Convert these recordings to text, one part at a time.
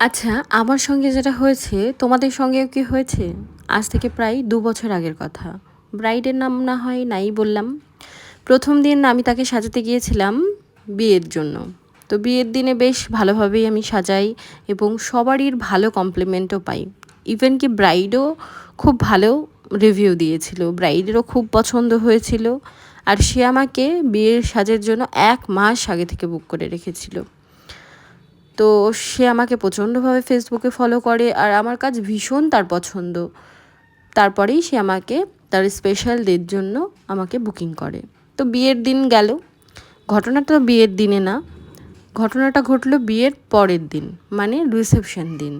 আচ্ছা, আমার সঙ্গে যেটা হয়েছে তোমাদের সঙ্গেও কি হয়েছে? আজ থেকে প্রায় ২ বছর আগের কথা। ব্রাইডের নাম না হয় নাই বললাম। ১ম দিন আমি তাকে সাজাতে গিয়েছিলাম বিয়ের জন্য। তো বিয়ের দিনে বেশ ভালোভাবেই আমি সাজাই এবং সবারই ভালো কমপ্লিমেন্টও পাই। ইভেন কি ব্রাইডও খুব ভালো রিভিউ দিয়েছিল। ব্রাইডেরও খুব পছন্দ হয়েছিল। আর সে আমাকে বিয়ের সাজের জন্য ১ মাস আগে থেকে বুক করে রেখেছিল। তো সে আমাকে প্রচণ্ডভাবে ফেসবুকে ফলো করে আর আমার কাজ ভীষণ তার পছন্দ। তারপরেই সে আমাকে তার স্পেশাল ডের জন্য আমাকে বুকিং করে। তো বিয়ের দিন গেল। ঘটনাটা বিয়ের দিনে না, ঘটনাটা ঘটলো বিয়ের পরের দিন, মানে রিসেপশন দিন।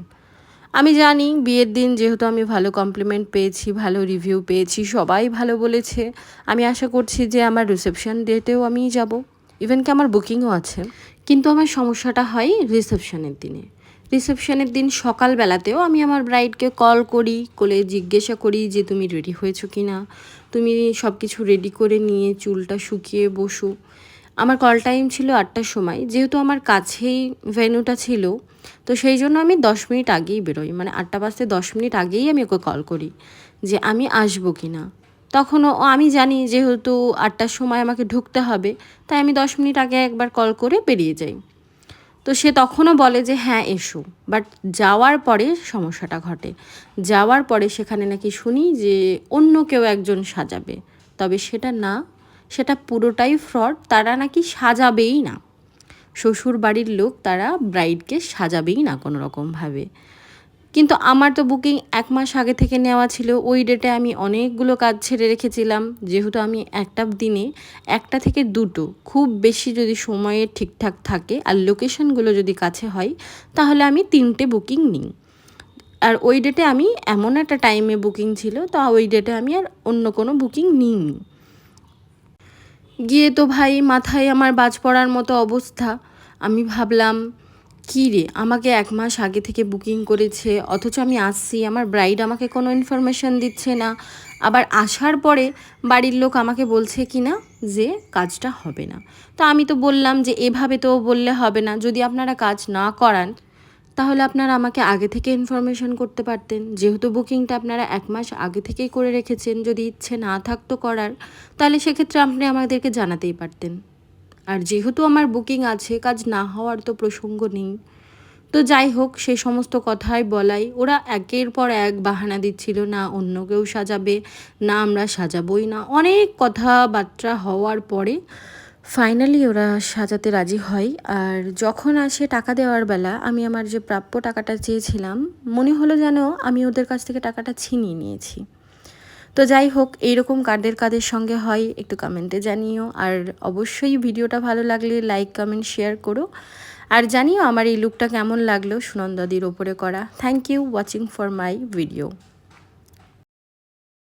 আমি জানি বিয়ের দিন যেহেতু আমি ভালো কমপ্লিমেন্ট পেয়েছি, ভালো রিভিউ পেয়েছি, সবাই ভালো বলেছে, আমি আশা করছি যে আমার রিসেপশন ডেটেও আমিই যাব। ইভেন কি আমার বুকিংও আছে। কিন্তু আমার সমস্যাটা হয় রিসেপশনের দিনে। রিসেপশনের দিন সকালবেলাতেও আমি আমার ব্রাইডকে কল করি, করে জিজ্ঞাসা করি যে তুমি রেডি হয়েছো কি না, তুমি সব কিছু রেডি করে নিয়ে চুলটা শুকিয়ে বসো। আমার কল টাইম ছিল ৮টার সময়, যেহেতু আমার কাছেই ভেন্যুটা ছিল, তো সেই জন্য আমি ১০ মিনিট আগেই বেরোই, মানে ৮টা বাজতে ১০ মিনিট আগেই আমি ওকে কল করি যে আমি আসবো কি না। তখনও আমি জানি যেহেতু ৮টার সময় আমাকে ঢুকতে হবে, তাই আমি ১০ মিনিট আগে একবার কল করে বেরিয়ে যাই। তো সে তখনও বলে যে হ্যাঁ এসো, বাট যাওয়ার পরে সমস্যাটা ঘটে। যাওয়ার পরে সেখানে নাকি শুনি যে অন্য কেউ একজন সাজাবে, তবে সেটা না, সেটা পুরোটাই ফ্রড। তারা নাকি সাজাবেই না, শ্বশুর বাড়ির লোক তারা ব্রাইডকে সাজাবেই না কোনো রকমভাবে। কিন্তু আমার তো বুকিং ১ মাস আগে থেকে নেওয়া ছিল। ওই ডেটে আমি অনেকগুলো কাজ ছেড়ে রেখেছিলাম, যেহেতু আমি একটা দিনে ১টা থেকে ২টো, খুব বেশি যদি সময়ে ঠিকঠাক থাকে আর লোকেশনগুলো যদি কাছে হয়, তাহলে আমি ৩টে বুকিং নিই। আর ওই ডেটে আমি এমন একটা টাইমে বুকিং ছিল, তা ওই ডেটে আমি আর অন্য কোনো বুকিং নিইনি। গিয়ে তো ভাই মাথায় আমার বাজ পড়ার মতো অবস্থা। আমি ভাবলাম কী রে, আমাকে ১ মাস আগে থেকে বুকিং করেছে, অথচ আমি আসছি, আমার ব্রাইড আমাকে কোনো ইনফরমেশান দিচ্ছে না। আবার আসার পরে বাড়ির লোক আমাকে বলছে কি না যে কাজটা হবে না। তো আমি তো বললাম যে এভাবে তো বললে হবে না, যদি আপনারা কাজ না করান তাহলে আপনারা আমাকে আগে থেকে ইনফরমেশন করতে পারতেন। যেহেতু বুকিংটা আপনারা ১ মাস আগে থেকেই করে রেখেছেন, যদি ইচ্ছে না থাকতো করার, তাহলে সেক্ষেত্রে আপনি আমাদেরকে জানাতেই পারতেন। আর যেহেতু আমার বুকিং আছে, কাজ না হওয়ার তো প্রসঙ্গ নেই। তো যাই হোক, সেই সমস্ত কথাই বলাই, ওরা একের পর এক বাহানা দিচ্ছিল, না অন্য কেউ সাজাবে, না আমরা সাজাবই না। অনেক কথাবার্তা হওয়ার পরে ফাইনালি ওরা সাজাতে রাজি হয়। আর যখন আসে টাকা দেওয়ার বেলা, আমি আমার যে প্রাপ্য টাকাটা চেয়েছিলাম, মনে হলো যেন আমি ওদের কাছ থেকে টাকাটা ছিনিয়ে নিয়েছি। তো যাই হোক, এইরকম কাদের কাদের সঙ্গে হয় একটু কমেন্টে জানিও। আর অবশ্যই ভিডিওটা ভালো লাগলে লাইক কমেন্ট শেয়ার করো। আর জানিও আমার এই লুকটা কেমন লাগলো সুনন্দাদির ওপরে করা। Thank you watching for my video.